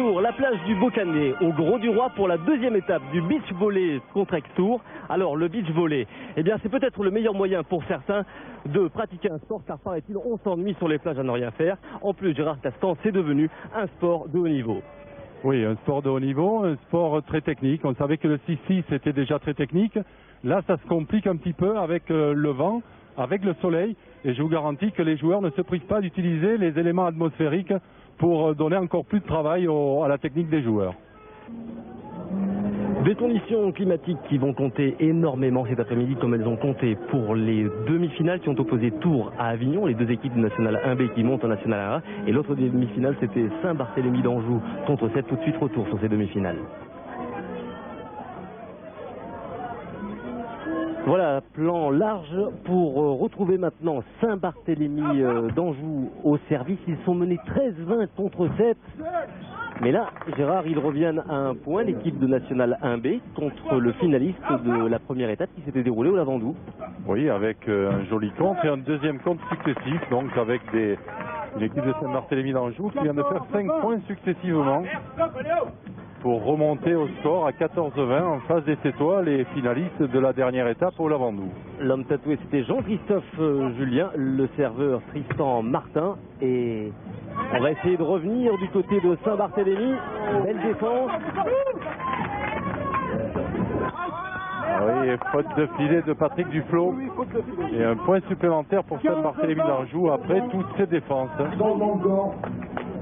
Tour, la plage du Beaucanet, au Gros du Roi pour la deuxième étape du beach volley Contrex Tour. Alors le beach volley, eh bien c'est peut-être le meilleur moyen pour certains de pratiquer un sport, car paraît-il on s'ennuie sur les plages à ne rien faire. En plus, Gérard Castan, c'est devenu un sport de haut niveau. Oui, un sport de haut niveau, un sport très technique. On savait que le 6-6 était déjà très technique. Là, ça se complique un petit peu avec le vent, avec le soleil. Et je vous garantis que les joueurs ne se privent pas d'utiliser les éléments atmosphériques pour donner encore plus de travail à la technique des joueurs. Des conditions climatiques qui vont compter énormément cet après-midi, comme elles ont compté pour les demi-finales qui ont opposé Tours à Avignon, les deux équipes du National 1B qui montent en National 1A. Et l'autre demi-finale, c'était Saint-Barthélemy d'Anjou contre 7. Tout de suite retour sur ces demi-finales. Voilà, plan large pour retrouver maintenant Saint-Barthélemy d'Anjou au service. Ils sont menés 13-20 contre 7. Mais là, Gérard, ils reviennent à un point, l'équipe de National 1B contre le finaliste de la première étape qui s'était déroulée au Lavandou. Oui, avec un joli compte et un deuxième compte successif, donc avec l'équipe de Saint-Barthélemy d'Anjou qui vient de faire 5 points successivement pour remonter au score à 14-20 en face des Sétois, les finalistes de la dernière étape au Lavandou. L'homme tatoué, c'était Jean-Christophe Julien, le serveur Tristan Martin. Et on va essayer de revenir du côté de Saint-Barthélemy. Belle défense. Oui, faute de filet de Patrick Duflo. Et un point supplémentaire pour Saint-Barthélemy d'Anjou après toutes ces défenses.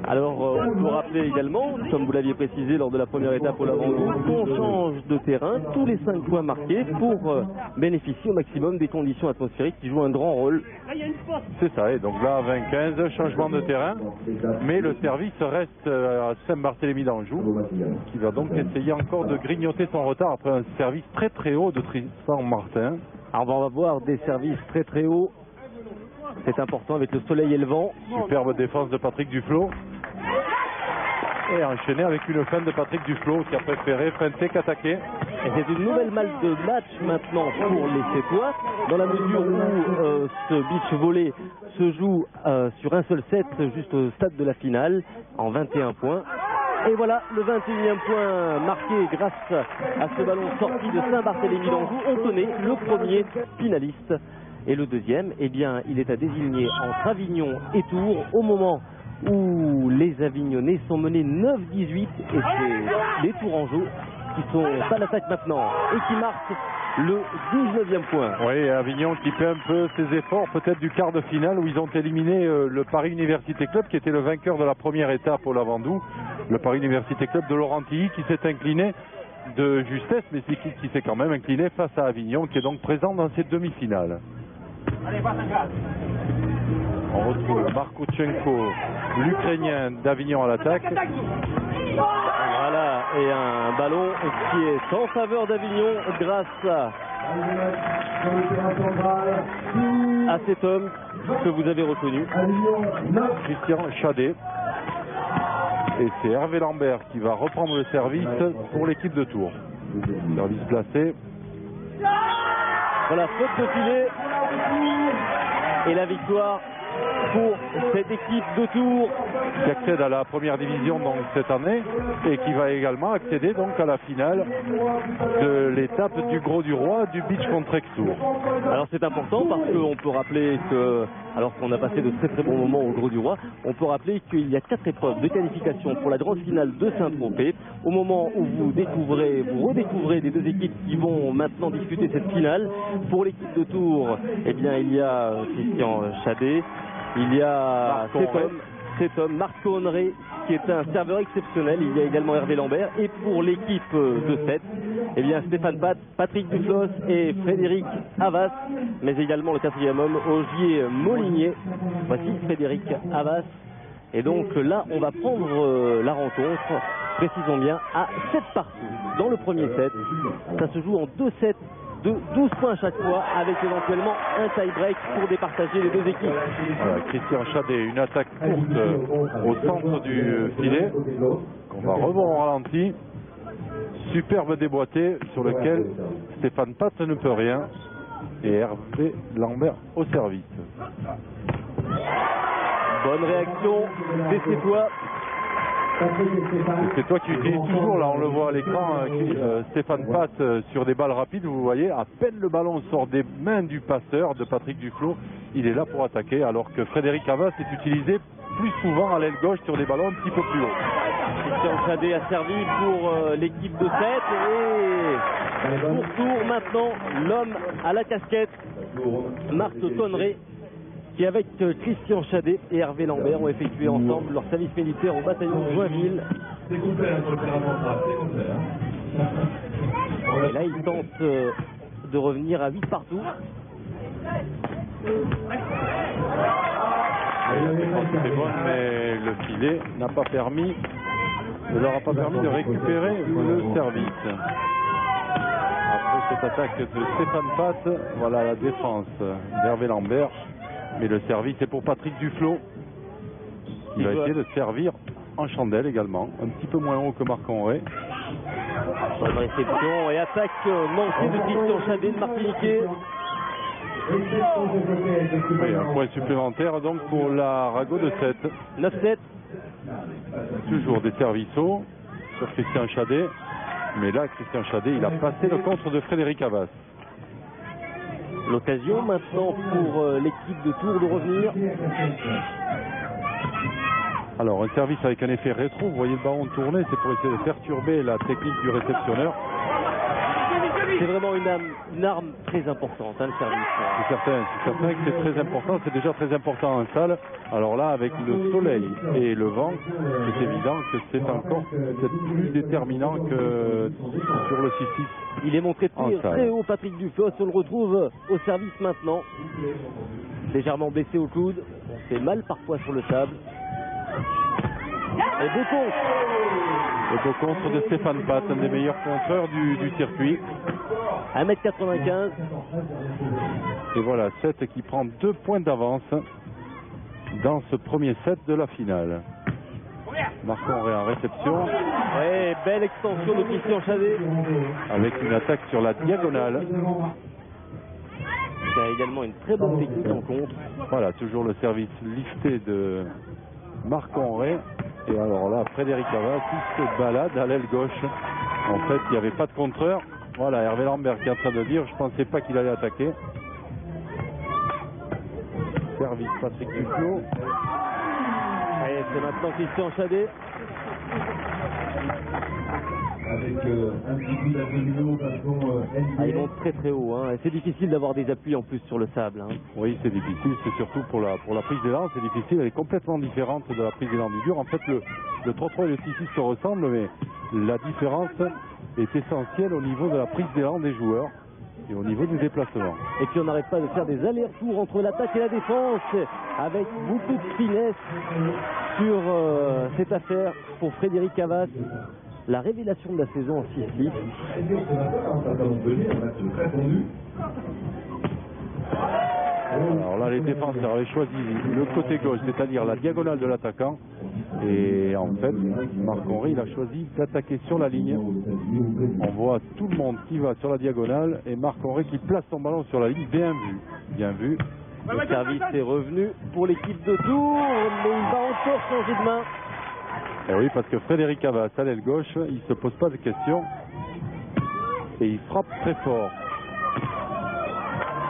Alors, on peut rappeler également, comme vous l'aviez précisé lors de la première étape au Lavandou, qu'on change de terrain tous les 5 points marqués pour bénéficier au maximum des conditions atmosphériques qui jouent un grand rôle. C'est ça, et donc là, 20-15, changement de terrain, mais le service reste à Saint-Barthélemy d'Anjou, qui va donc essayer encore de grignoter son retard après un service très très haut de Tristan Martin. Alors, on va voir des services très très hauts. C'est important avec le soleil et le vent. Superbe défense de Patrick Duflo. Et enchaîné avec une feinte de Patrick Duflo qui a préféré feinter qu'attaquer. Et c'est une nouvelle malle de match maintenant pour les Sétois, dans la mesure où ce beach volley se joue sur un seul set, juste au stade de la finale, en 21 points. Et voilà le 21e point marqué grâce à ce ballon sorti de Saint-Barthélemy d'Anjou. On connaît le premier finaliste. Et le deuxième, eh bien, il est à désigner entre Avignon et Tours au moment où les Avignonnais sont menés 9-18 et c'est les Tourangeaux qui sont à l'attaque maintenant et qui marquent le 19e point. Oui, Avignon qui fait un peu ses efforts peut-être du quart de finale où ils ont éliminé le Paris Université Club qui était le vainqueur de la première étape au Lavandou. Le Paris Université Club de Laurent Tilly qui s'est incliné de justesse, mais c'est qui s'est quand même incliné face à Avignon qui est donc présent dans cette demi-finale. On retrouve Markouchenko, l'Ukrainien d'Avignon à l'attaque. Voilà, et un ballon qui est en faveur d'Avignon grâce à cet homme que vous avez reconnu. Christian Chadet. Et c'est Hervé Lambert qui va reprendre le service pour l'équipe de Tours. Service placé. Voilà, faute de filet. Et la victoire pour cette équipe de Tours qui accède à la première division donc cette année et qui va également accéder donc à la finale de l'étape du Gros du Roi du Beach Contrex Tour. Alors c'est important parce qu'on peut rappeler que, alors qu'on a passé de très très bons moments au Gros du Roi, on peut rappeler qu'il y a 4 épreuves de qualification pour la grande finale de Saint-Tropez. Au moment où vous redécouvrez les deux équipes qui vont maintenant disputer cette finale, pour l'équipe de Tours, eh bien il y a Christian Chadet, il y a cet homme, Marc Connery, qui est un serveur exceptionnel. Il y a également Hervé Lambert. Et pour l'équipe de 7, eh bien Stéphane Pat, Patrick Duflos et Frédéric Havas, mais également le 4e homme, Ogier Molinier. Voici Frédéric Havas. Et donc là, on va prendre la rencontre, précisons bien, à 7 partout. Dans le premier set, ça se joue en 2 sets de 12 points à chaque fois, avec éventuellement un tie-break pour départager les deux équipes. Voilà, Christian Chadet, une attaque courte au centre du filet, qu'on va revoir en ralenti. Superbe déboîté sur lequel Stéphane Pat ne peut rien. Et Hervé Lambert au service. Bonne réaction des Sétois. C'est toi qui utilises toujours, là on le voit à l'écran, Stéphane Pat sur des balles rapides, vous voyez, à peine le ballon sort des mains du passeur, de Patrick Duflot, il est là pour attaquer, alors que Frédéric Havas est utilisé plus souvent à l'aile gauche sur des ballons un petit peu plus hauts. Christian Chadet a servi pour l'équipe de 7 et tour maintenant l'homme à la casquette, Marc Tonneret, qui avec Christian Chadet et Hervé Lambert ont effectué ensemble leur service militaire au bataillon de Joinville. Et là il tente de revenir à 8 partout. La défense était bonne, mais le filet n'a pas permis, ne leur a pas permis de récupérer le service. Après cette attaque de Stéphane Pat, voilà la défense d'Hervé Lambert, mais le service est pour Patrick Duflot. Il va essayer de servir en chandelle également, un petit peu moins haut que Marc Henré. Bonne réception et attaque manquée de Christian Chadet, de Martiniquais. Oui, un point supplémentaire donc pour la Rago de 7. 9-7. Toujours des services hauts sur Christian Chadet. Mais là, Christian Chadet, il a passé le contre de Frédéric Havas. L'occasion maintenant pour l'équipe de Tours de revenir. Alors, un service avec un effet rétro. Vous voyez le ballon tourner, c'est pour essayer de perturber la technique du réceptionneur. C'est vraiment une arme très importante, hein, le service. C'est certain que c'est très important, c'est déjà très important en salle. Alors là, avec le soleil et le vent, c'est évident que c'est encore plus déterminant que sur le 6-6. Il est montré très haut, Patrick Duflot. On le retrouve au service maintenant. Légèrement baissé au coude. On fait mal parfois sur le sable. Et beau contre. Le beau contre de Stéphane Pat, un des meilleurs contreurs du circuit. 1m95. Et voilà, 7 qui prend 2 points d'avance dans ce premier set de la finale. Marc Henré en réception. Ouais, belle extension de Christian Chadet. Avec une attaque sur la diagonale. Il y a également une très bonne technique en contre. Voilà, toujours le service lifté de Marc Henré. Et alors là, Frédéric Havas qui se balade à l'aile gauche. En fait, il n'y avait pas de contreur. Voilà, Hervé Lambert qui est en train de dire, je ne pensais pas qu'il allait attaquer. Service Patrick Duflot. Allez, c'est maintenant Christian Chadet. Avec un petit coup d'abonnement façon ils montent très très haut. Hein. C'est difficile d'avoir des appuis en plus sur le sable. Hein. Oui, c'est difficile. C'est surtout pour la prise d'élan. C'est difficile. Elle est complètement différente de la prise d'élan du dur. En fait, le 3-3 et le 6-6 se ressemblent, mais la différence est essentielle au niveau de la prise d'élan des joueurs et au niveau du déplacement. Et puis on n'arrête pas de faire des allers-retours entre l'attaque et la défense avec beaucoup de finesse sur cette affaire pour Frédéric Havas. La révélation de la saison en 6-6. Alors là, les défenseurs avaient choisi le côté gauche, c'est-à-dire la diagonale de l'attaquant. Et en fait, Marc Henré, il a choisi d'attaquer sur la ligne. On voit tout le monde qui va sur la diagonale et Marc Henré qui place son ballon sur la ligne. Bien vu, bien vu. Le service est revenu pour l'équipe de Tours, mais il va encore changer de main. Et oui, parce que Frédéric Havas à l'aile gauche, il ne se pose pas de questions et il frappe très fort.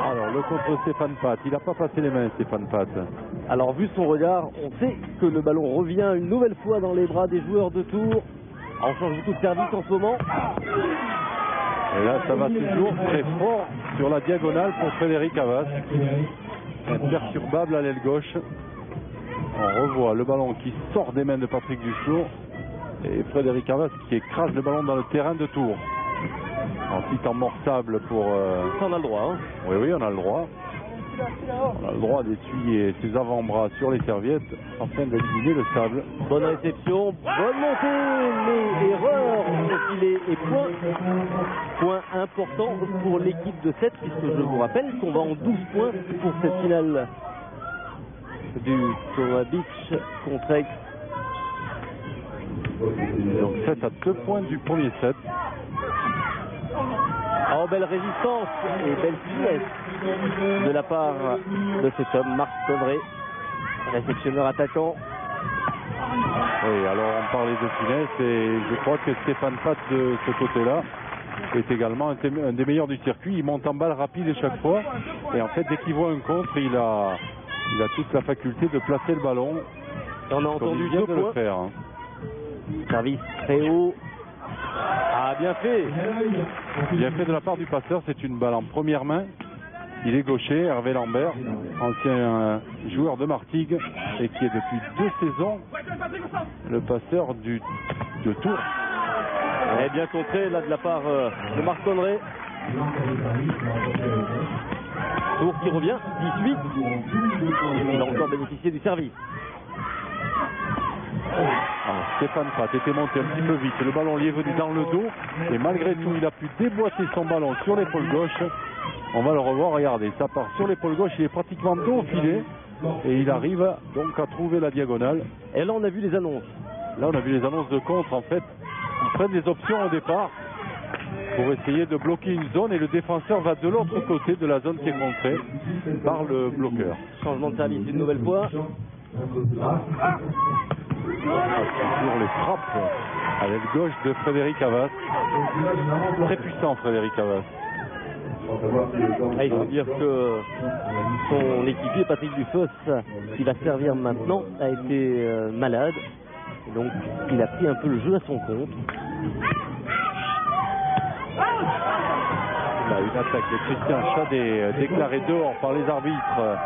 Alors le contre Stéphane Pat, il n'a pas passé les mains Stéphane Pat. Alors vu son regard, on sait que le ballon revient une nouvelle fois dans les bras des joueurs de Tours. On change beaucoup de service en ce moment. Et là ça va toujours très fort sur la diagonale pour Frédéric Havas. Imperturbable à l'aile gauche. On revoit le ballon qui sort des mains de Patrick Duflot et Frédéric Havas qui écrase le ballon dans le terrain de Tours. Ensuite en mort-sable pour... Ça, on a le droit. Hein. Oui, on a le droit. On a le droit d'essuyer ses avant-bras sur les serviettes afin d'éliminer le sable. Bonne réception, bonne montée, mais erreur au filet et point important pour l'équipe de 7, puisque je vous rappelle qu'on va en 12 points pour cette finale du Tournoi Beach contre Aix. Donc 7 à 2 points du premier set. Oh, belle résistance et belle finesse de la part de cet homme, Marc Tonneret, réceptionneur attaquant. Oui, alors on parlait de finesse et je crois que Stéphane Pat de ce côté-là est également un des meilleurs du circuit. Il monte en balle rapide chaque fois et en fait dès qu'il voit un contre, il a toute la faculté de placer le ballon. Et on a entendu 2 points. Le faire. Service très haut. Ah, bien fait. Bien fait de la part du passeur, c'est une balle en première main. Il est gaucher, Hervé Lambert, ancien joueur de Martigues et qui est depuis 2 saisons le passeur de Tours. Et bien contré là de la part de Marc Connery. Tours qui revient, 18. Il a encore bénéficié du service. Stéphane Pat était monté un petit peu vite, le ballon lui est venu dans le dos et malgré tout il a pu déboîter son ballon sur l'épaule gauche. On va le revoir, regardez, ça part sur l'épaule gauche, il est pratiquement dos au filet et il arrive donc à trouver la diagonale. Et là on a vu les annonces. Là on a vu les annonces de contre, en fait ils prennent des options au départ pour essayer de bloquer une zone et le défenseur va de l'autre côté de la zone qui est contrée par le bloqueur. Changement de service une nouvelle fois. Toujours les frappes à l'aile gauche de Frédéric Havas. Très puissant Frédéric Havas. Ah, il faut dire que son équipier Patrick Dufos, qui va servir maintenant, a été malade. Donc il a pris un peu le jeu à son compte. Là, une attaque de Christian Chadet déclarée dehors par les arbitres.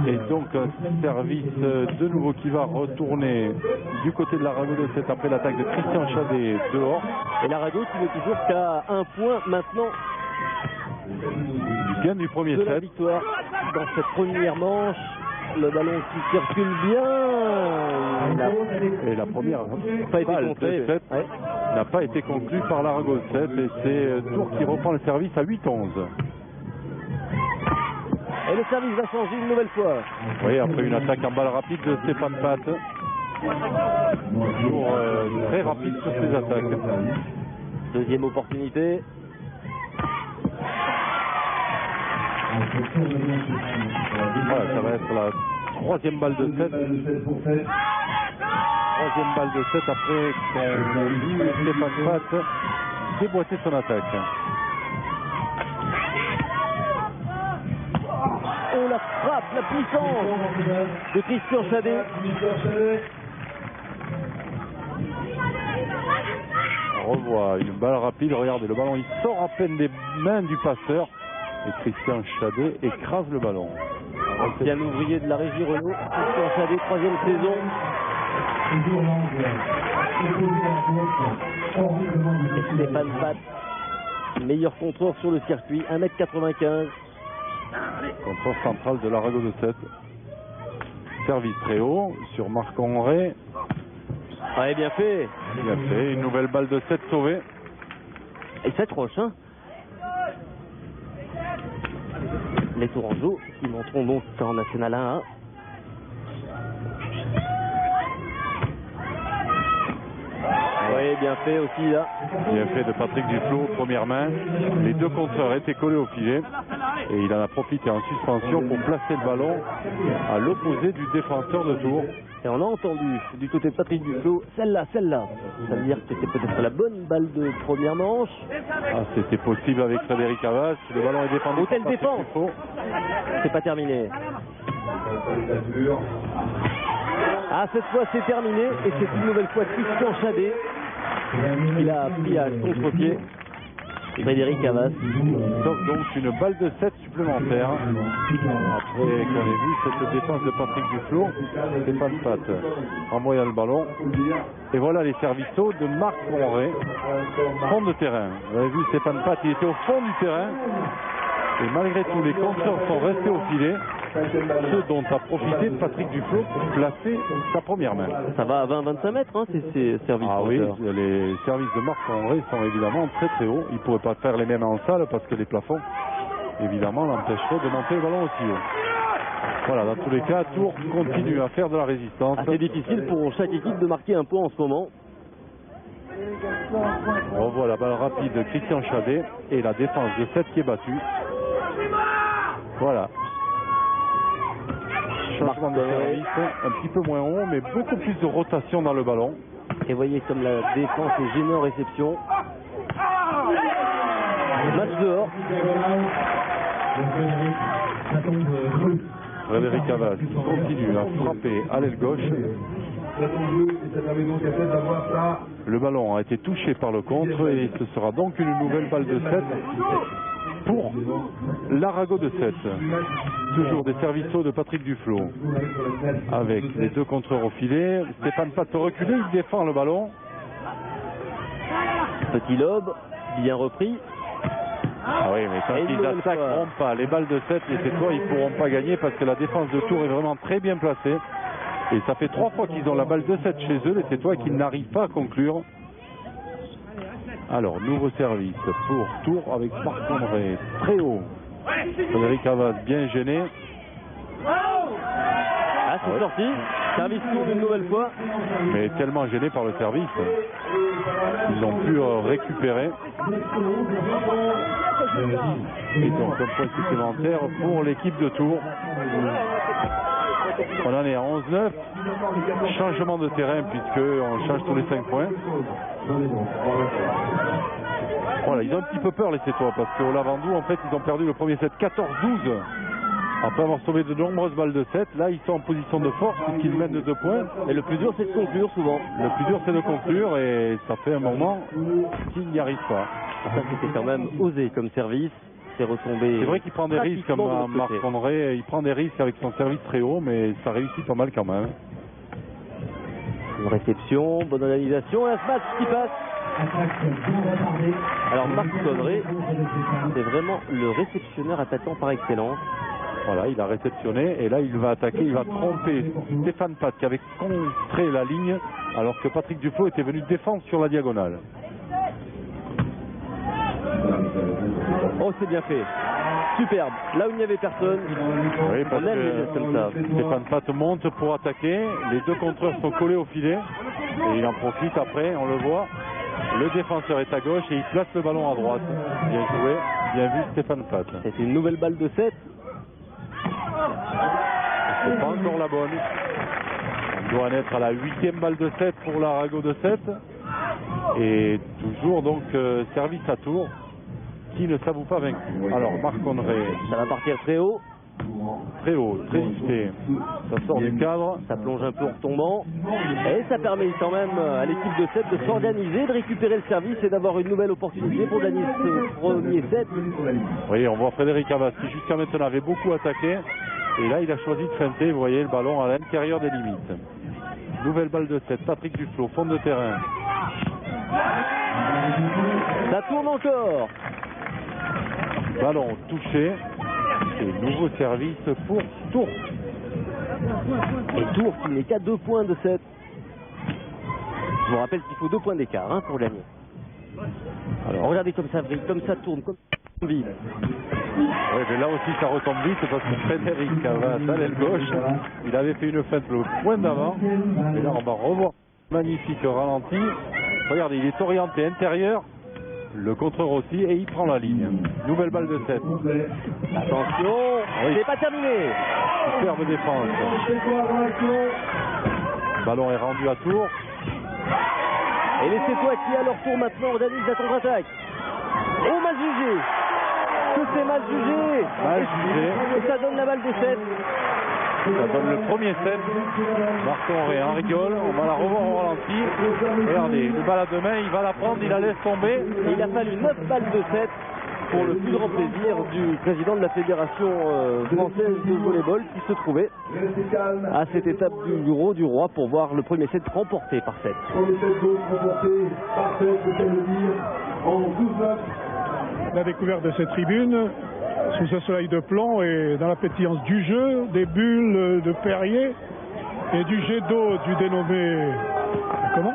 Et donc un service de nouveau qui va retourner du côté de l'Arago de 7 après l'attaque de Christian Chadet dehors. Et l'Arago qui n'est toujours qu'à 1 point maintenant du gain du premier de la set. victoire dans cette première manche. Le ballon qui circule bien. Et la première pas été balle contrée, de 7 n'a pas été conclue par l'Arago de 7 et c'est Tours qui reprend le service à 8-11. Et le service va changer une nouvelle fois. Oui, après une attaque en balle rapide de Stéphane Pat. Toujours très rapide sur ses attaques. Deuxième opportunité. Voilà, ça va être la troisième balle de 7. Troisième balle de 7 après qu'on a vu Stéphane Pat déboîter son attaque. Oh la frappe, la puissance de Christian Chadet. On revoit une balle rapide, regardez, le ballon il sort à peine des mains du passeur et Christian Chadet écrase le ballon. Ancien ouvrier de la régie Renault, Christian Chadet, 3e saison. Et Stéphane Pat, meilleur contrôleur sur le circuit, 1m95. Contrôle central de l'Arago de 7. Service très haut sur Marc Henry. Ouais, bien fait. Bien fait, une nouvelle balle de 7 sauvée. Et ça croche, hein. Les Tourangeaux qui monteront donc en National 1A. Oui, bien fait aussi là. Bien fait de Patrick Duflo, première main. Les deux contreurs étaient collés au filet. Et il en a profité en suspension pour placer le ballon à l'opposé du défenseur de Tours. Et on a entendu du côté de Patrick Duflo, celle-là. Ça veut dire que c'était peut-être la bonne balle de première manche. Ah, c'était possible avec Frédéric Havas. Le ballon est défendu. Hôtel défense. C'est pas terminé. Ah, cette fois c'est terminé et c'est une nouvelle fois Christian Chadet. Il a pris à contre-pied Frédéric Havas. Sauf donc une balle de 7 supplémentaire. Après qu'on ait vu cette défense de Patrick Duflo, Stéphane Pat envoyant le ballon. Et voilà les serviceaux de Marc Conré, fond de terrain. Vous avez vu Stéphane Pat, il était au fond du terrain. Et malgré tout, les contreurs sont restés au filet. Ce dont a profité Patrick Duflo pour placer sa première main. Ça va à 20-25 mètres, hein, ces services. Ah oui, les services de Marc Conré sont évidemment très très hauts. Il ne pourrait pas faire les mêmes en salle parce que les plafonds, évidemment, l'empêcheraient de monter le ballon aussi haut. Voilà, dans tous les cas, Tours continue à faire de la résistance. C'est difficile pour chaque équipe de marquer un point en ce moment. On voit la balle rapide de Christian Chadet et la défense de 7 qui est battue. Voilà. Changement de service, un petit peu moins haut, mais beaucoup plus de rotation dans le ballon. Et voyez comme la défense est gênée en réception. Match dehors. Frédéric Havas qui continue à frapper à l'aile gauche. Le ballon a été touché par le contre et ce sera donc une nouvelle balle de 7 pour l'Arago de 7. Toujours des services hauts de Patrick Duflo. Avec les deux contreurs au filet. Stéphane Pat peut reculer, il défend le ballon. Petit lobe, bien repris. Ah oui, mais quand ils attaqueront pas les balles de 7, les Sétois, ils ne pourront pas gagner parce que la défense de Tours est vraiment très bien placée. Et ça fait 3 fois qu'ils ont la balle de 7 chez eux, les Sétois, qui n'arrivent pas à conclure. Alors, nouveau service pour Tours avec Marc-André très haut. Frédéric Havas bien gêné. Ah, c'est sorti. Service tourne une nouvelle fois. Mais tellement gêné par le service. Ils ont pu récupérer. Et donc un point supplémentaire pour l'équipe de Tours. On en est à 11-9. Changement de terrain puisqu'on change tous les 5 points. Voilà, ils ont un petit peu peur les Sétois parce qu'au Lavandou, en fait, ils ont perdu le premier set 14-12. Après avoir sauvé de nombreuses balles de 7, là ils sont en position de force puisqu'ils mènent de 2 points. Et le plus dur c'est de conclure souvent. Le plus dur c'est de conclure et ça fait un moment qu'ils n'y arrivent pas. Ça c'était quand même osé comme service. C'est retombé. C'est vrai qu'il prend des risques comme Marc-André, il prend des risques avec son service très haut, mais ça réussit pas mal quand même. Une réception, bonne analysation et un match qui passe. Alors Marc-André, c'est vraiment le réceptionneur attaquant par excellence. Voilà, il a réceptionné et là il va attaquer, il va tromper Stéphane Pat qui avait contré la ligne alors que Patrick Duflo était venu défendre sur la diagonale. Oh, c'est bien fait. Superbe. Là où il n'y avait personne, oui, parce on aime les gestes comme ça. Stéphane Pat monte pour attaquer, les deux contreurs sont collés au filet et il en profite après, on le voit. Le défenseur est à gauche et il place le ballon à droite. Bien joué, bien vu Stéphane Pat. C'est une nouvelle balle de 7. C'est pas encore la bonne. On doit en être à la 8e balle de 7 pour l'Arago de 7. Et toujours donc service à Tours qui ne s'avoue pas vaincu. Alors Marc-André. Ça va partir très haut. Très haut, très lifté. Ça sort du cadre. Ça plonge un peu en retombant. Et ça permet quand même à l'équipe de 7 de s'organiser, de récupérer le service et d'avoir une nouvelle opportunité pour gagner ce premier set. Oui, on voit Frédéric Havas qui jusqu'à maintenant avait beaucoup attaqué. Et là, il a choisi de feinter. Vous voyez le ballon à l'intérieur des limites. Nouvelle balle de 7. Patrick Duflo, fond de terrain. Ça tourne encore. Ballon touché. Et nouveau service pour Tours. Et Tours qui n'est qu'à 2 points de 7. Je vous rappelle qu'il faut 2 points d'écart pour gagner. Alors regardez comme ça brille, comme ça tourne, comme ça vite. Oui, mais là aussi ça retombe vite parce que Frédéric Havas à l'aile gauche, il avait fait une feinte le point d'avant. Et là on va revoir magnifique ralenti. Regardez, il est orienté intérieur. Le contreur aussi et il prend la ligne. Nouvelle balle de 7. Attention, oui. C'est pas terminé. Superbe défense. Le ballon est rendu à Tours. Et les Sétois qui à leur tour maintenant organisent la contre-attaque. Oh, mal jugé. Que c'est mal jugé. Mal jugé. Et ça donne la balle de 7. Ça donne le premier set. Marc-André en rigole, on va la revoir au ralenti. Regardez, le balle à deux mains, il va la prendre, il la laisse tomber. Et il a fallu 9 balles de 7 pour le plus grand plaisir du président de la Fédération française de volleyball qui se trouvait à cette étape du Bureau du Roi pour voir le premier set remporté par 7. La découverte de cette tribune sous ce soleil de plomb et dans la pétillance du jeu, des bulles de Perrier et du jet d'eau du dénommé... Comment?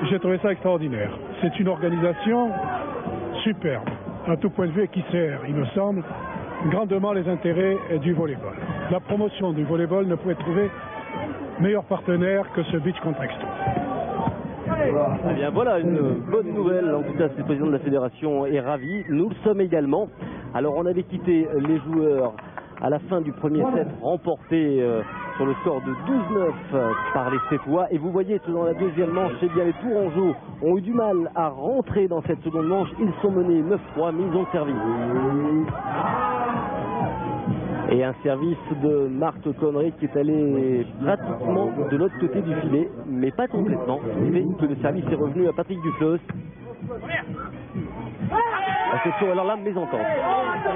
J'ai trouvé ça extraordinaire. C'est une organisation superbe, à tout point de vue, et qui sert, il me semble, grandement les intérêts du volleyball. La promotion du volleyball ne pouvait trouver meilleur partenaire que ce Beach Contre Expo. Eh bien voilà une bonne nouvelle, en tout cas le président de la fédération est ravi, nous le sommes également. Alors on avait quitté les joueurs à la fin du premier set remporté sur le score de 12-9 par les Sétois. Et vous voyez que dans la deuxième manche, eh bien, les Tourangeaux ont eu du mal à rentrer dans cette seconde manche. Ils sont menés 9-3, mais ils ont servi. Et un service de Marc Connery qui est allé pratiquement de l'autre côté du filet, mais pas complètement. Ce qui fait que le service est revenu à Patrick Duflos. Attention, alors là, mésentente.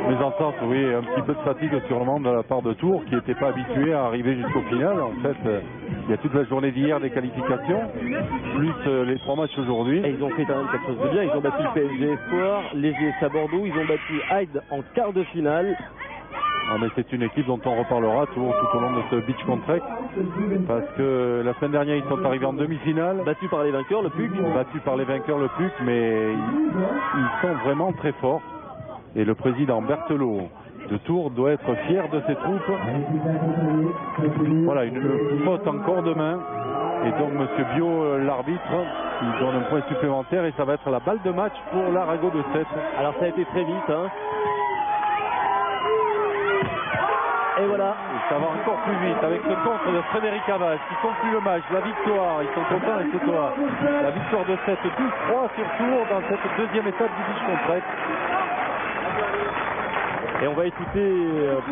Mésentente, oui, un petit peu de fatigue sûrement de la part de Tours qui n'était pas habitué à arriver jusqu'au final. En fait, il y a toute la journée d'hier des qualifications, plus les 3 matchs aujourd'hui. Et ils ont fait quand même quelque chose de bien. Ils ont battu le PSG Espoir, les GS à Bordeaux, ils ont battu Hyde en quart de finale. Ah, mais c'est une équipe dont on reparlera tout au long de ce beach contract, parce que la semaine dernière ils sont arrivés en demi-finale. Battus par les vainqueurs, le PUC. Battus par les vainqueurs, le PUC, mais ils sont vraiment très forts. Et le président Berthelot de Tours doit être fier de ses troupes. Voilà, une faute encore de main. Et donc Monsieur Bio, l'arbitre, il donne un point supplémentaire et ça va être la balle de match pour l'Arago de 7. Alors ça a été très vite, hein. Et voilà. Et ça va encore plus vite avec ce contre de Frédéric Havas qui conclut le match, la victoire, ils sont contents les Sétois. La victoire de 7, 12-3 sur Tours dans cette deuxième étape du beach contract. Et on va écouter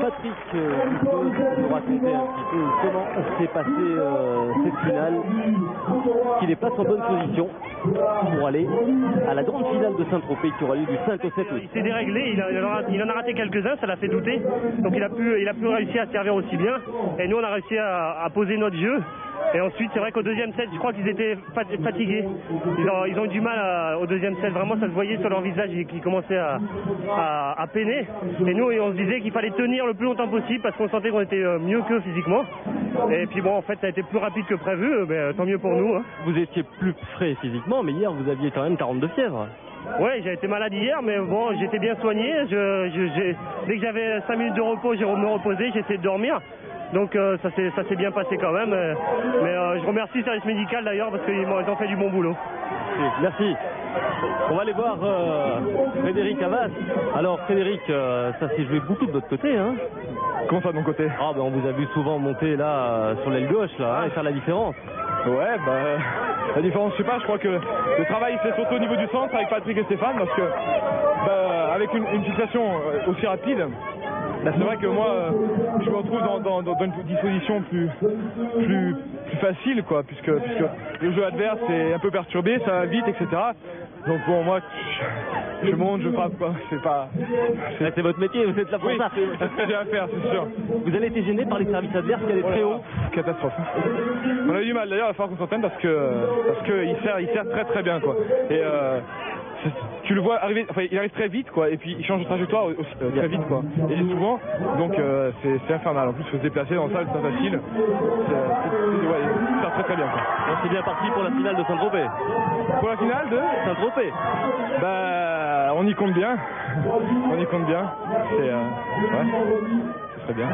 Patrick Duflos nous raconter un petit peu comment s'est passé cette finale, qu'il est pas en bonne position pour aller à la grande finale de Saint-Tropez qui aura lieu du 5 au 7 août. Il s'est déréglé, il en a raté quelques-uns, ça l'a fait douter. Donc il a pu réussir à servir aussi bien. Et nous on a réussi à poser notre jeu. Et ensuite c'est vrai qu'au deuxième set, je crois qu'ils étaient fatigués. Ils ont eu du mal au deuxième set, vraiment ça se voyait sur leur visage qui commençait à peiner. Et nous on se disait qu'il fallait tenir le plus longtemps possible parce qu'on sentait qu'on était mieux qu'eux physiquement. Et puis bon en fait ça a été plus rapide que prévu, mais tant mieux pour nous. Hein. Vous étiez plus frais physiquement, mais hier vous aviez quand même 42 fièvres. Ouais, j'ai été malade hier, mais bon, j'étais bien soigné. Dès que j'avais 5 minutes de repos, j'ai me reposé, j'ai essayé de dormir. Donc ça s'est bien passé quand même. Mais je remercie le service médical d'ailleurs parce qu'ils ont fait du bon boulot. Merci. On va aller voir Frédéric Havas. Alors Frédéric, ça s'est joué beaucoup de votre côté, hein? Comment ça de mon côté? Ah ben on vous a vu souvent monter là sur l'aile gauche là, hein, et faire la différence. Ouais, bah la différence, je sais pas, je crois que le travail c'est surtout au niveau du centre avec Patrick et Stéphane parce que bah, avec une situation aussi rapide, bah, c'est vrai que moi je me retrouve dans une disposition plus facile quoi, puisque le jeu adverse est un peu perturbé, ça va vite, etc. Donc bon, moi je monte, je frappe quoi, c'est pas... C'est votre métier, vous êtes là pour ça. C'est ce que j'ai à faire, c'est sûr. Vous avez été gêné par les services adverses qui allaient très haut? Catastrophe. On a eu du mal d'ailleurs à faire qu'on s'entraîne parce que il sert très très bien quoi. Et tu le vois arriver, enfin il arrive très vite quoi, et puis il change de trajectoire aussi très vite quoi. Et souvent, donc c'est infernal. En plus, se déplacer dans ça, c'est pas facile. Ouais, il sert très très bien quoi. C'est bien parti pour la finale de Saint-Tropez. Pour la finale de Saint-Tropez. Bah, on y compte bien. On y compte bien. C'est ouais, c'est très bien.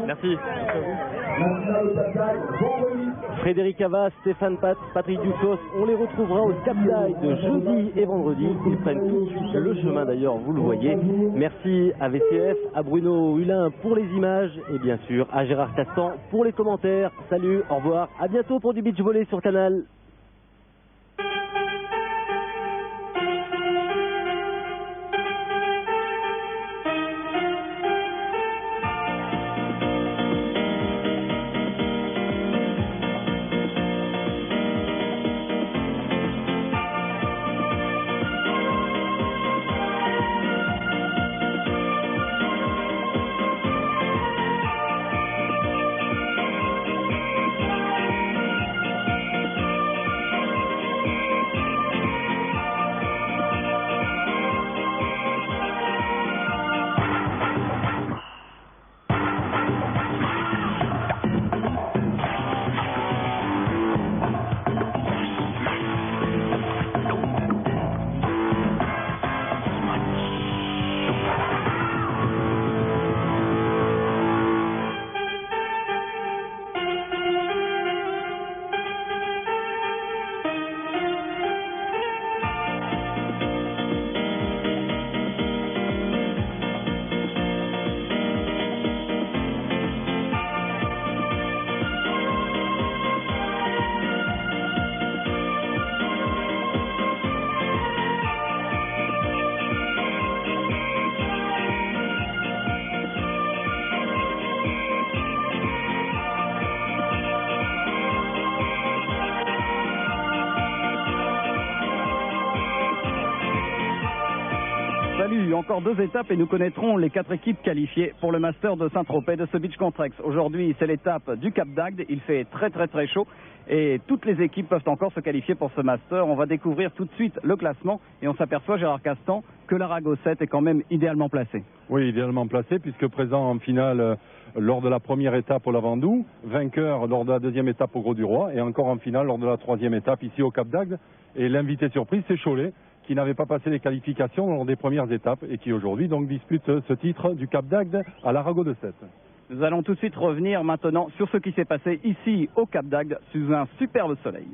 Merci. Frédéric Havas, Stéphane Pat, Patrick Duflos, on les retrouvera au Cap d'Agde jeudi et vendredi. Ils prennent tout de suite le chemin d'ailleurs, vous le voyez. Merci à VCF, à Bruno Hulin pour les images et bien sûr à Gérard Castan pour les commentaires. Salut, au revoir, à bientôt pour du beach volley sur Canal. Salut, encore 2 étapes et nous connaîtrons les 4 équipes qualifiées pour le Master de Saint-Tropez de ce Beach Contrex. Aujourd'hui, c'est l'étape du Cap d'Agde. Il fait très chaud et toutes les équipes peuvent encore se qualifier pour ce Master. On va découvrir tout de suite le classement et on s'aperçoit, Gérard Castan, que l'Arago 7 est quand même idéalement placé. Oui, idéalement placé puisque présent en finale lors de la première étape au Lavandou, vainqueur lors de la deuxième étape au Gros du Roi et encore en finale lors de la troisième étape ici au Cap d'Agde. Et l'invité surprise, c'est Cholet, qui n'avait pas passé les qualifications lors des premières étapes et qui aujourd'hui donc dispute ce titre du Cap d'Agde à l'Arago de 7. Nous allons tout de suite revenir maintenant sur ce qui s'est passé ici au Cap d'Agde sous un superbe soleil.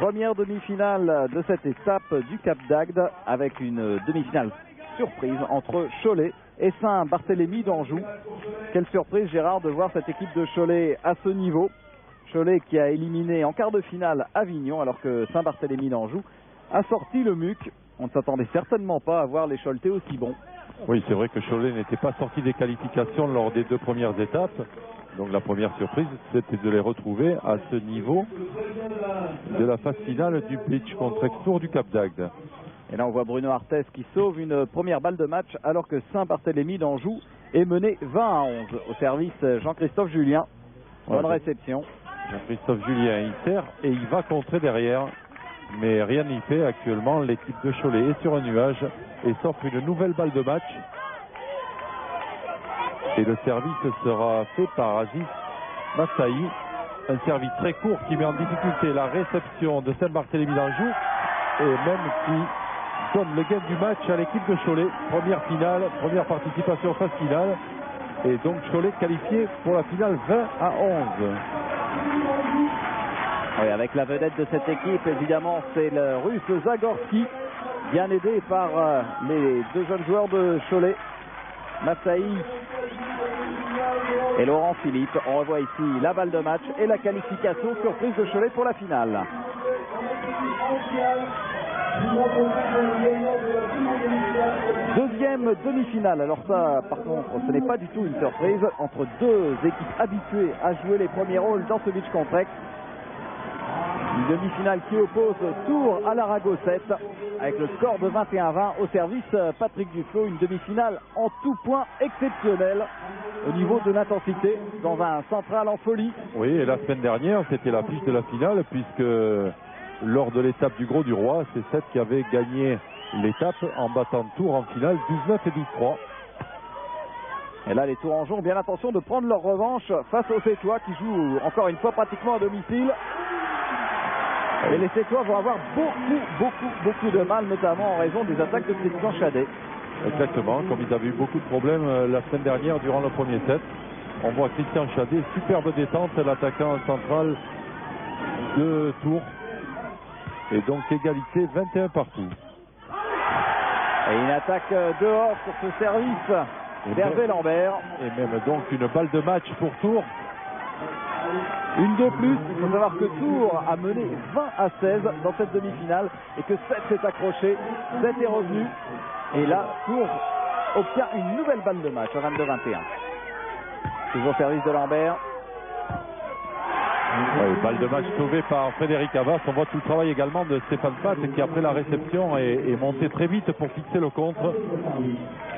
Première demi-finale de cette étape du Cap d'Agde avec une demi-finale surprise entre Cholet et Saint-Barthélemy d'Anjou. Quelle surprise, Gérard, de voir cette équipe de Cholet à ce niveau. Cholet qui a éliminé en quart de finale Avignon alors que Saint-Barthélemy d'Anjou a sorti le MUC. On ne s'attendait certainement pas à voir les Choletais aussi bons. Oui, c'est vrai que Cholet n'était pas sorti des qualifications lors des 2 premières étapes. Donc la première surprise, c'était de les retrouver à ce niveau de la phase finale du Beach Contrex Tour du Cap d'Agde. Et là, on voit Bruno Artès qui sauve une première balle de match alors que Saint-Barthélemy d'Anjou est mené 20-11 au service Jean-Christophe Julien. Bonne réception. Jean-Christophe Julien, il sert et il va contrer derrière. Mais rien n'y fait actuellement. L'équipe de Cholet est sur un nuage et s'offre une nouvelle balle de match. Et le service sera fait par Aziz Massaï. Un service très court qui met en difficulté la réception de Saint-Barthélemy d'Anjou et même qui donne le gain du match à l'équipe de Cholet. Première finale, première participation phase finale. Et donc Cholet qualifié pour la finale 20-11. Oui, avec la vedette de cette équipe, évidemment, c'est le Russe Zagorski, bien aidé par les 2 jeunes joueurs de Cholet, Massaï et Laurent Philippe. On revoit ici la balle de match et la qualification surprise de Cholet pour la finale. Deuxième demi-finale, alors ça par contre ce n'est pas du tout une surprise, entre 2 équipes habituées à jouer les premiers rôles dans ce Beach Contrex. Une demi-finale qui oppose Tours à l'Arago 7 avec le score de 21-20 au service Patrick Duflo. Une demi-finale en tout point exceptionnelle au niveau de l'intensité dans un central en folie. Oui, et la semaine dernière c'était l'affiche de la finale puisque lors de l'étape du Gros du Roi, c'est Seth qui avait gagné l'étape en battant Tours en finale 12-9 et 12-3. Et là les Tourangeaux ont bien l'intention de prendre leur revanche face aux Sétois qui jouent encore une fois pratiquement à domicile. Et les Sétois vont avoir beaucoup de mal, notamment en raison des attaques de Christian Chadet. Exactement, comme ils avaient eu beaucoup de problèmes la semaine dernière durant le premier set. On voit Christian Chadet, superbe détente, l'attaquant central de Tours. Et donc égalité 21 partout. Et une attaque dehors sur ce service d'Hervé Lambert. Et même donc une balle de match pour Tours. Une de plus, il faut savoir que Tours a mené 20-16 dans cette demi-finale et que 7 s'est accroché, 7 est revenu. Et là, Tours obtient une nouvelle balle de match à 22-21. Toujours au service de Lambert. Oui, balle de match sauvée par Frédéric Havas. On voit tout le travail également de Stéphane Pat qui après la réception est monté très vite pour fixer le contre.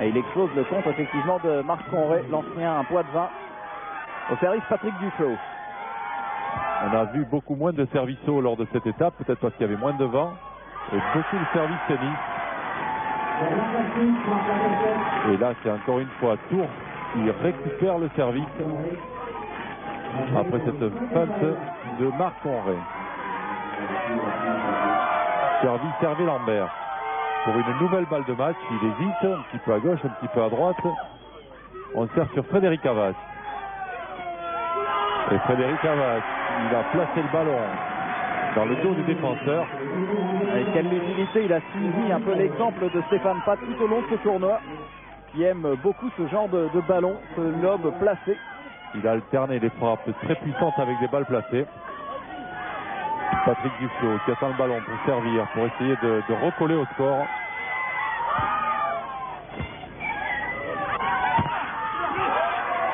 Et il explose le contre effectivement de Marc Conray, l'ancien poids de 20. Au service Patrick Duflo. On a vu beaucoup moins de services hauts lors de cette étape, peut-être parce qu'il y avait moins de vent, et beaucoup de services tennis. Et là, c'est encore une fois Tours qui récupère le service après cette feinte de Marc Conray. Service Hervé Lambert pour une nouvelle balle de match. Il hésite, un petit peu à gauche, un petit peu à droite. On sert sur Frédéric Havas. Et Frédéric Havas, il a placé le ballon dans le dos du défenseur. Avec quelle lucidité il a suivi un peu l'exemple de Stéphane Pat tout au long de ce tournoi, qui aime beaucoup ce genre de ballon, ce lob placé. Il a alterné des frappes très puissantes avec des balles placées. Patrick Duflo qui attend le ballon pour servir, pour essayer de recoller au score.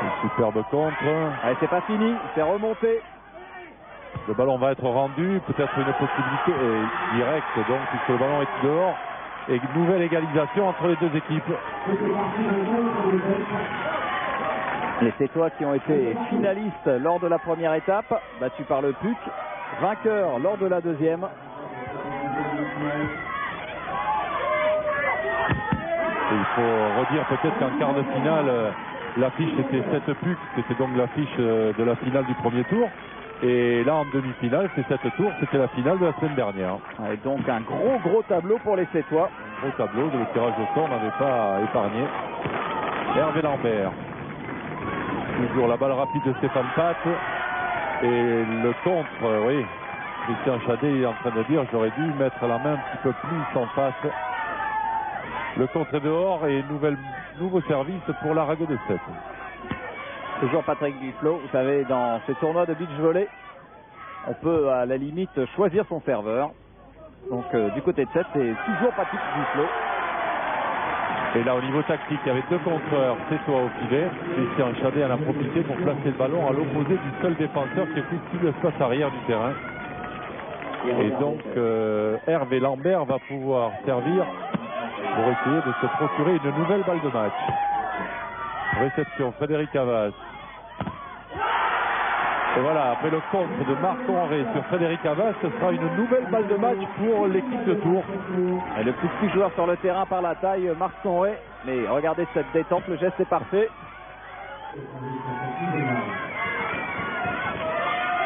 Une superbe contre. Allez, c'est pas fini, c'est remonté. Le ballon va être rendu, peut-être une possibilité directe donc puisque le ballon est dehors. Et nouvelle égalisation entre les deux équipes. Les Sétois qui ont été finalistes lors de la première étape, battus par le PUC, vainqueurs lors de la deuxième. Et il faut redire peut-être qu'en quart de finale, l'affiche était 7 PUC, c'était donc l'affiche de la finale du premier tour. Et là en demi-finale, c'est 7 tours, c'était la finale de la semaine dernière. Et donc un gros tableau pour les Sétois. Gros tableau, le tirage au sort n'avait pas épargné. Hervé Lambert. Toujours la balle rapide de Stéphane Pat. Et le contre, oui, Christian Chadet est en train de dire j'aurais dû mettre la main un petit peu plus en face. Le contre est dehors et nouveau service pour l'Arago de 7. Toujours Patrick Duflo. Vous savez, dans ces tournois de beach volley, on peut à la limite choisir son serveur. Donc du côté de 7, c'est toujours Patrick Duflo. Et là, au niveau tactique, il y avait deux contreurs, c'est toi au filet. Christian Chadet en a profité pour placer le ballon à l'opposé du seul défenseur qui occupe tout l'espace arrière du terrain. Et donc, Hervé Lambert va pouvoir servir pour essayer de se procurer une nouvelle balle de match. Réception, Frédéric Havas. Et voilà, après le contre de Marc Henré sur Frédéric Havas, ce sera une nouvelle balle de match pour l'équipe de Tours. Et le plus petit joueur sur le terrain par la taille, Marc Henré. Mais regardez cette détente, le geste est parfait.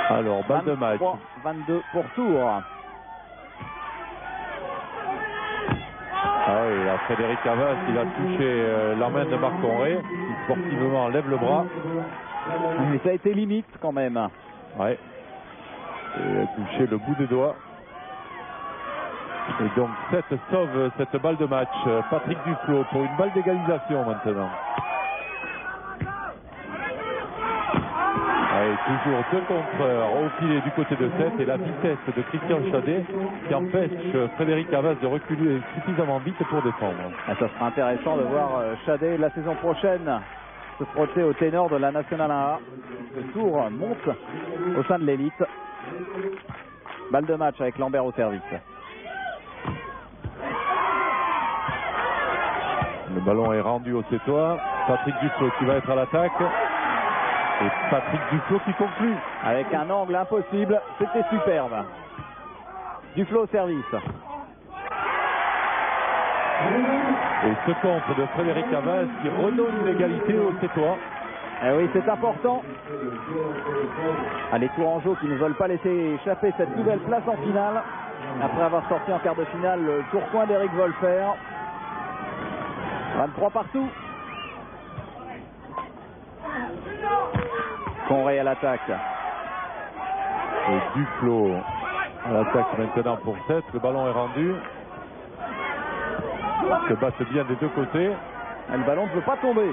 Alors, balle de match. 22 pour Tours. Ah oui, là, Frédéric Havas, il a touché la main de Marc Henré, qui sportivement lève le bras. Mais ça a été limite quand même. Ouais. Il a touché le bout des doigts. Et donc 7 sauve cette balle de match. Patrick Duflo pour une balle d'égalisation maintenant. Allez, toujours deux contreurs au filet du côté de 7 et la vitesse de Christian Chadet qui empêche Frédéric Havas de reculer suffisamment vite pour défendre. Ah, ça sera intéressant de voir Chadet la saison prochaine se frotter au ténor de la Nationale 1A. Le Tour monte au sein de l'élite. Balle de match avec Lambert au service. Le ballon est rendu au Sétois. Patrick Duflo qui va être à l'attaque. Et Patrick Duflo qui conclut. Avec un angle impossible, c'était superbe. Duflo au service. Et ce contre de Frédéric Havas qui redonne l'égalité au Sétois. Eh oui, c'est important. Les Tourangeaux qui ne veulent pas laisser échapper cette nouvelle place en finale. Après avoir sorti en quart de finale le Tourcoing d'Éric Wolfer. 23 partout. Conré à l'attaque. Et Duflo à l'attaque maintenant pour 7. Le ballon est rendu. Se battent bien des deux côtés. Et le ballon ne veut pas tomber.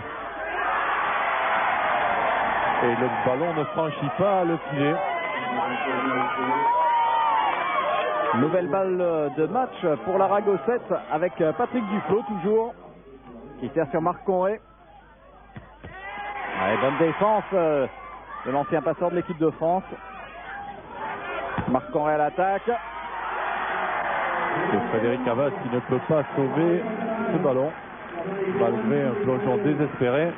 Et le ballon ne franchit pas le filet. Nouvelle balle de match pour l'Arago 7 avec Patrick Duflo toujours. Qui sert sur Marc Conré. Allez, bonne défense de l'ancien passeur de l'équipe de France. Marc Conré à l'attaque. C'est Frédéric Havas qui ne peut pas sauver ce ballon malgré un plongeon désespéré.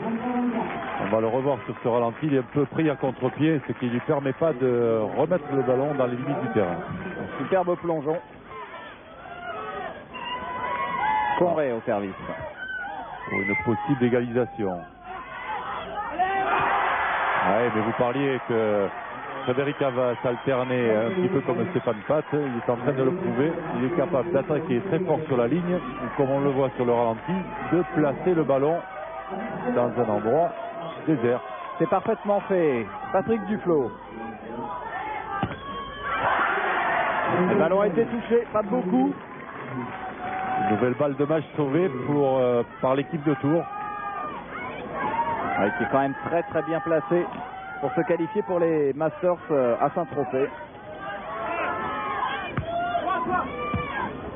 On va le revoir sur ce ralenti. Il est un peu pris à contre-pied, ce qui ne lui permet pas de remettre le ballon dans les limites du terrain. Un superbe plongeon. Conré au service. Pour une possible égalisation. Ouais, mais vous parliez que Frédéric Havas alternait un petit peu comme Stéphane Pat, il est en train de le prouver, il est capable d'attaquer très fort sur la ligne, ou comme on le voit sur le ralenti, de placer le ballon dans un endroit désert. C'est parfaitement fait. Patrick Duflo. Le ballon a été touché, pas de beaucoup. Une nouvelle balle de match sauvée par l'équipe de Tours. Qui est quand même très bien placé pour se qualifier pour les Masters à Saint-Tropez.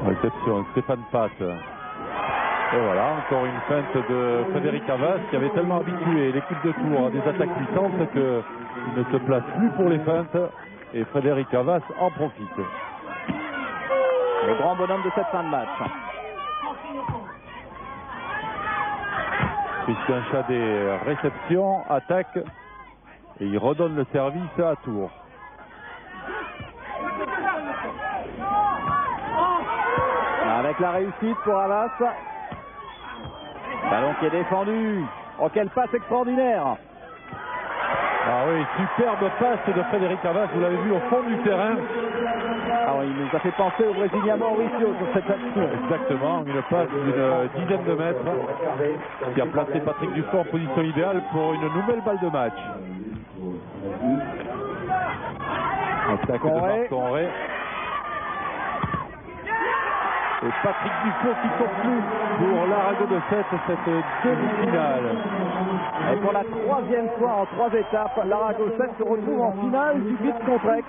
Réception, Stéphane Pat. Et voilà, encore une feinte de Frédéric Havas qui avait tellement habitué l'équipe de Tours à des attaques puissantes qu'il ne se place plus pour les feintes et Frédéric Havas en profite. Le grand bonhomme de cette fin de match. Christian Chadet réception, attaque et il redonne le service à Tours. Avec la réussite pour Havas. Ballon qui est défendu. Oh, quelle passe extraordinaire! Ah oui, superbe passe de Frédéric Havas, vous l'avez vu au fond du terrain. Ah oui, il nous a fait penser au Brésilien Mauricio sur cette action. Exactement, une passe d'une dizaine de mètres qui a placé Patrick Dufort en position idéale pour une nouvelle balle de match. Attaque de Marc Conré. Et Patrick Dufort qui conclut pour l'Arago de cette demi-finale. Et pour la troisième fois en 3 étapes, l'Arago 7 se retrouve en finale du Beach Contrex.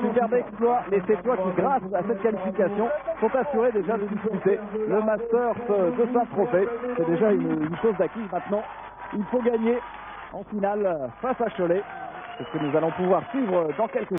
Superbe exploit, les Sétois qui, grâce à cette qualification, sont assurés déjà de disputer le Masters de Saint-Tropez. C'est déjà une chose d'acquise. Maintenant, il faut gagner en finale face à Cholet. C'est ce que nous allons pouvoir suivre dans quelques